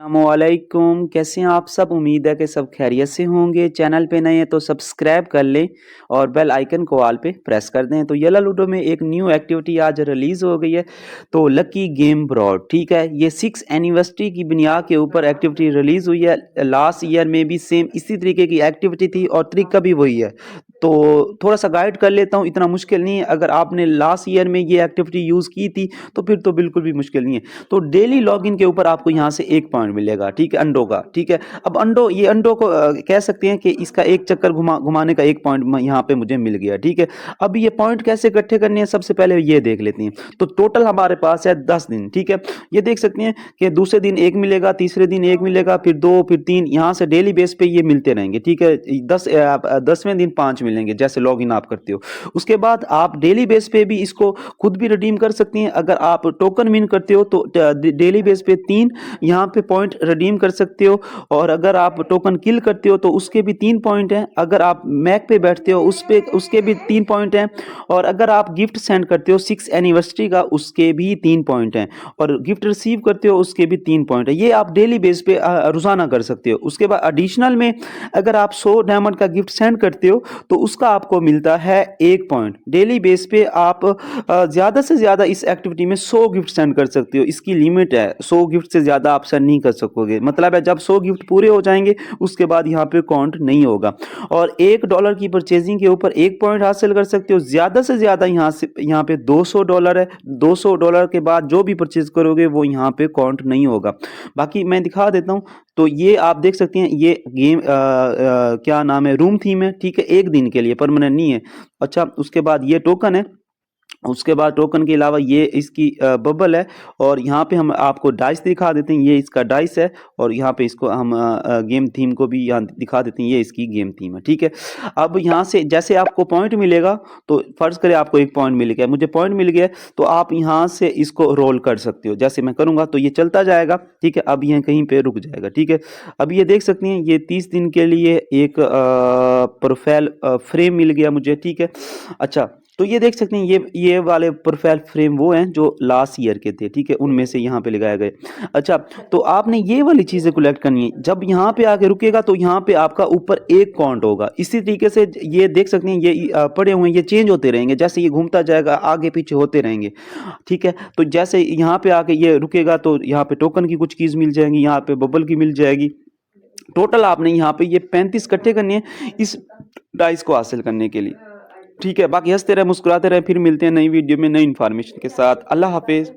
अस्सलामुअलैकुम, कैसे हैं आप सब? उम्मीद है कि सब खैरियत से होंगे। चैनल पे नए हैं तो सब्सक्राइब कर लें और बेल आइकन को ऑल पे प्रेस कर दें। तो येलो लूडो में एक न्यू एक्टिविटी आज रिलीज़ हो गई है, तो लकी गेम ब्रॉड, ठीक है। ये 6 एनिवर्सरी की बुनियाद के ऊपर एक्टिविटी रिलीज़ हुई है। लास्ट ईयर में भी सेम इसी तरीके की एक्टिविटी थी और तरीका भी वही है। तो थोड़ा सा गाइड कर लेता हूँ, इतना मुश्किल नहीं है। अगर आपने लास्ट ईयर में ये एक्टिविटी यूज़ की थी तो फिर तो बिल्कुल भी मुश्किल नहीं है। तो डेली लॉगिन के ऊपर आपको यहाँ से 1 पॉइंट मिलेगा, ठीक है, अंडों का, ठीक है। अब ये अंडों को कह सकते हैं कि इसका एक चक्कर घुमाने का 1 पॉइंट यहाँ पे मुझे मिल गया, ठीक है। अब ये पॉइंट कैसे इकट्ठे करने हैं, सबसे पहले ये देख लेते हैं। तो टोटल हमारे पास है 10 दिन, ठीक है। ये देख सकते हैं कि दूसरे दिन 1 मिलेगा, तीसरे दिन 1 मिलेगा, फिर 2, फिर 3, यहाँ से डेली बेस पे ये मिलते रहेंगे, ठीक है। 10वें दिन 5 मिलेंगे जैसे लॉगिन आप करते हो। उसके बाद आप डेली बेस पे भी इसको खुद भी रिडीम कर सकती हैं। अगर आप टोकन विन करते हो तो डेली बेस पे 3 यहाँ पे पॉइंट रिडीम कर सकते हो, और अगर आप टोकन किल करते हो तो उसके भी 3 पॉइंट हैं। अगर आप मैक पे बैठते हो उसके भी 3 पॉइंट हैं, और अगर आप गिफ्ट सेंड करते हो 6 एनिवर्सरी का उसके भी 3 पॉइंट हैं, और गिफ्ट रिसीव करते हो उसके भी 3 पॉइंट है। ये आप डेली बेस पे रोजाना कर सकते हो। उसके बाद एडिशनल में अगर आप 100 डायमंड का गिफ्ट सेंड करते हो तो उसका आपको मिलता है 1 पॉइंट। डेली बेस पे आप ज़्यादा से ज़्यादा इस एक्टिविटी में 100 गिफ्ट सेंड कर सकते हो। इसकी लिमिट है, 100 गिफ्ट से ज़्यादा आप सेंड नहीं कर सकोगे। मतलब है जब 100 गिफ्ट पूरे हो जाएंगे उसके बाद यहाँ पे काउंट नहीं होगा। और $1 की परचेजिंग के ऊपर 1 पॉइंट हासिल कर सकते हो। ज़्यादा से ज़्यादा यहाँ पे $200 है। $200 के बाद जो भी परचेज करोगे वो यहाँ पे काउंट नहीं होगा। बाकी मैं दिखा देता हूँ। तो ये आप देख सकते हैं, ये गेम क्या नाम है, रूम थीम है, ठीक है, 1 दिन के लिए, परमानेंट नहीं है। अच्छा, उसके बाद ये टोकन है। उसके बाद टोकन के अलावा ये इसकी बबल है, और यहाँ पे हम आपको डाइस दिखा देते हैं। ये इसका डाइस है, और यहाँ पे इसको हम गेम थीम को भी यहाँ दिखा देते हैं। ये इसकी गेम थीम है, ठीक है। अब यहाँ से जैसे आपको पॉइंट मिलेगा, तो फर्ज करें आपको 1 पॉइंट मिल गया, मुझे पॉइंट मिल गया, तो आप यहाँ से इसको रोल कर सकते हो। जैसे मैं करूँगा तो ये चलता जाएगा, ठीक है। अब ये कहीं पे रुक जाएगा, ठीक है। अब ये देख सकते हैं, ये 30 दिन के लिए एक प्रोफाइल फ्रेम मिल गया मुझे, ठीक है। अच्छा, तो ये देख सकते हैं, ये वाले प्रोफाइल फ्रेम वो हैं जो लास्ट ईयर के थे, ठीक है, उनमें से यहाँ पे लगाए गए। अच्छा, तो आपने ये वाली चीज़ें कलेक्ट करनी है। जब यहाँ पे आके रुकेगा तो यहाँ पे आपका ऊपर 1 काउंट होगा। इसी तरीके से ये देख सकते हैं, ये पड़े हुए हैं, ये चेंज होते रहेंगे, जैसे ये घूमता जाएगा आगे पीछे होते रहेंगे, ठीक है। तो जैसे यहाँ पे आके ये रुकेगा तो यहाँ पे टोकन की कुछ चीज़ मिल जाएंगी, यहाँ पे बबल की मिल जाएगी। टोटल आपने यहाँ पे ये 35 इकट्ठे करने हैं इस डाइस को हासिल करने के लिए, ठीक है। बाकी हंसते रहे, मुस्कुराते रहे, फिर मिलते हैं नई वीडियो में नई इन्फॉर्मेशन के साथ। अल्लाह हाफिज़।